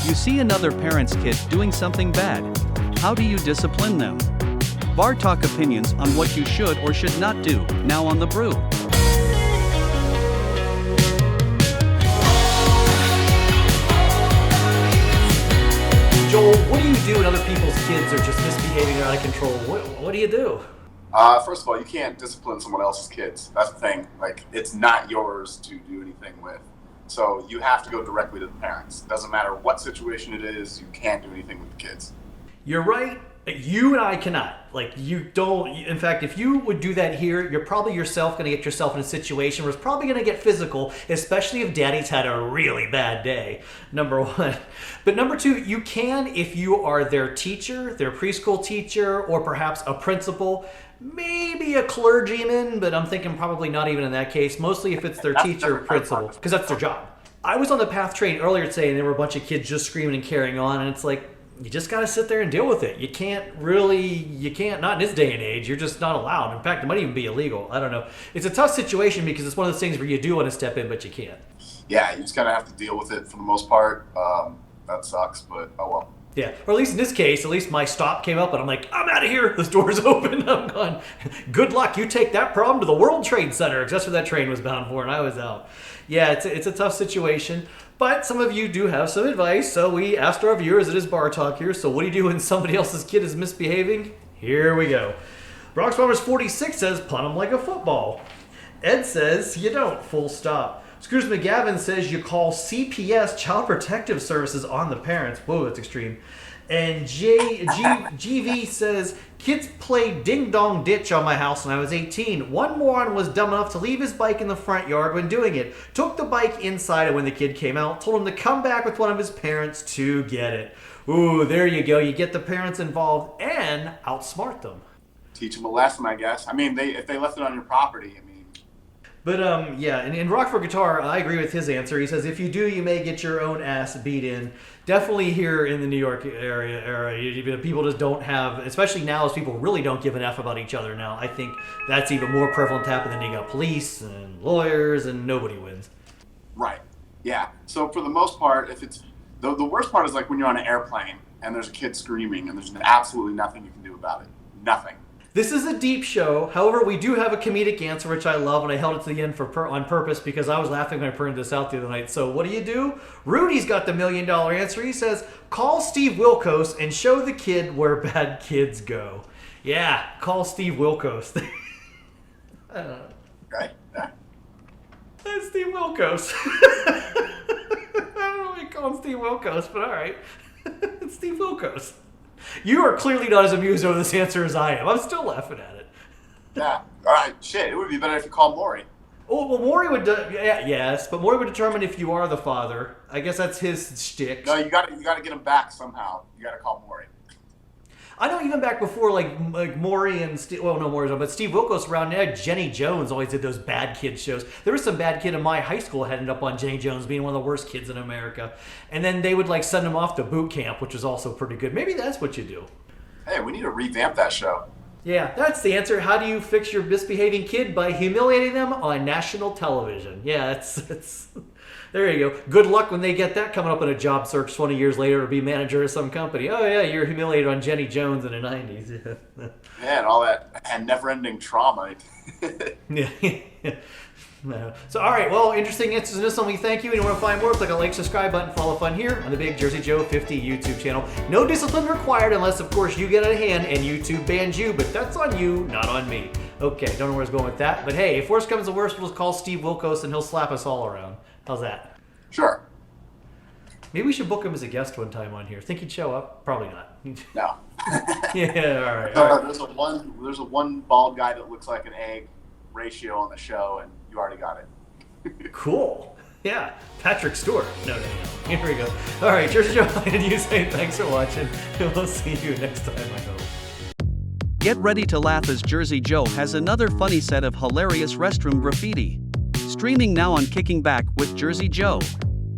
You see another parent's kid doing something bad. How do you discipline them? Bar Talk opinions on what you should or should not do, now on The Brew. Joel, what do you do when other people's kids are just misbehaving or out of control? What do you do? First of all, you can't discipline someone else's kids. That's the thing. Like, it's not yours to do anything with. So you have to go directly to the parents. Doesn't matter what situation it is, you can't do anything with the kids. You're right. You and I cannot. Like, you don't. In fact, if you would do that here, you're probably yourself going to get yourself in a situation where it's probably going to get physical, especially if daddy's had a really bad day, number one. But number two, you can, if you are their teacher, their preschool teacher, or perhaps a principal, maybe a clergyman, but I'm thinking probably not even in that case, mostly if it's their teacher or principal, because that's their job. I was on the PATH train earlier today, and there were a bunch of kids just screaming and carrying on, and it's like, you just got to sit there and deal with it. You can't, not in this day and age. You're just not allowed. In fact, it might even be illegal. I don't know. It's a tough situation because it's one of those things where you do want to step in, but you can't. Yeah, you just kind of have to deal with it for the most part. That sucks, but oh well. Yeah, or at least in this case, at least my stop came up and I'm like, I'm out of here. This door's open. I'm gone. Good luck. You take that problem to the World Trade Center, because that's where that train was bound for, and I was out. Yeah, it's a tough situation. But some of you do have some advice, so we asked our viewers. It is Bar Talk here, so what do you do when somebody else's kid is misbehaving? Here we go. Bronx Bombers 46 says, punt them like a football. Ed says, you don't, full stop. Scrooge McGavin says, you call CPS, Child Protective Services, on the parents. Whoa, that's extreme. And GV says, kids played ding-dong ditch on my house when I was 18. One moron was dumb enough to leave his bike in the front yard when doing it. Took the bike inside, and when the kid came out, told him to come back with one of his parents to get it. Ooh, there you go. You get the parents involved and outsmart them. Teach them a lesson, I guess. I mean, if they left it on your property, I mean. But, yeah, and in Rock for Guitar, I agree with his answer. He says, if you do, you may get your own ass beat in. Definitely here in the New York area, people just don't have, especially now as people really don't give an F about each other now. I think that's even more prevalent to happen than you got police and lawyers and nobody wins. Right. Yeah. So for the most part, if it's, the worst part is like when you're on an airplane and there's a kid screaming and there's absolutely nothing you can do about it. Nothing. This is a deep show. However, we do have a comedic answer, which I love, and I held it to the end on purpose because I was laughing when I printed this out the other night. So what do? Rudy's got the $1 million answer. He says, call Steve Wilkos and show the kid where bad kids go. Yeah, call Steve Wilkos. I don't know. Right? Yeah. That's Steve Wilkos. I don't know why you call him Steve Wilkos, but all right. It's Steve Wilkos. You are clearly not as amused over this answer as I am. I'm still laughing at it. Yeah. All right. Shit. It would be better if you called Maury. Oh, well, Maury would. Yes, but Maury would determine if you are the father. I guess that's his shtick. No, you got to get him back somehow. You got to call Maury. I know even back before, like Maury and Steve. Well, no, Maury's on, but Steve Wilkos around there. Jenny Jones always did those bad kid shows. There was some bad kid in my high school that ended up on Jenny Jones being one of the worst kids in America, and then they would send him off to boot camp, which was also pretty good. Maybe that's what you do. Hey, we need to revamp that show. Yeah, that's the answer. How do you fix your misbehaving kid? By humiliating them on national television. Yeah, that's there you go. Good luck when they get that coming up in a job search 20 years later to be manager of some company. Oh, yeah, you're humiliated on Jenny Jones in the 90s. Yeah, and all that and never-ending trauma. Yeah. No. So, all right, well, interesting answers in this one. We thank you. And you want to find more, click on the like, subscribe button, follow fun here on the Big Jersey Joe 50 YouTube channel. No discipline required unless, of course, you get out of hand and YouTube bans you, but that's on you, not on me. Okay, don't know where I was going with that, but hey, if worst comes to worst, we'll just call Steve Wilkos and he'll slap us all around. How's that? Sure. Maybe we should book him as a guest one time on here. Think he'd show up? Probably not. No. Yeah, all right. All right. There's a one bald guy that looks like an egg ratio on the show, and you already got it. Cool. Yeah. Patrick Stewart. No. Here we go. All right, Jersey Joe and you say thanks for watching, and we'll see you next time, I hope. Get ready to laugh as Jersey Joe has another funny set of hilarious restroom graffiti. Streaming now on Kicking Back with Jersey Joe.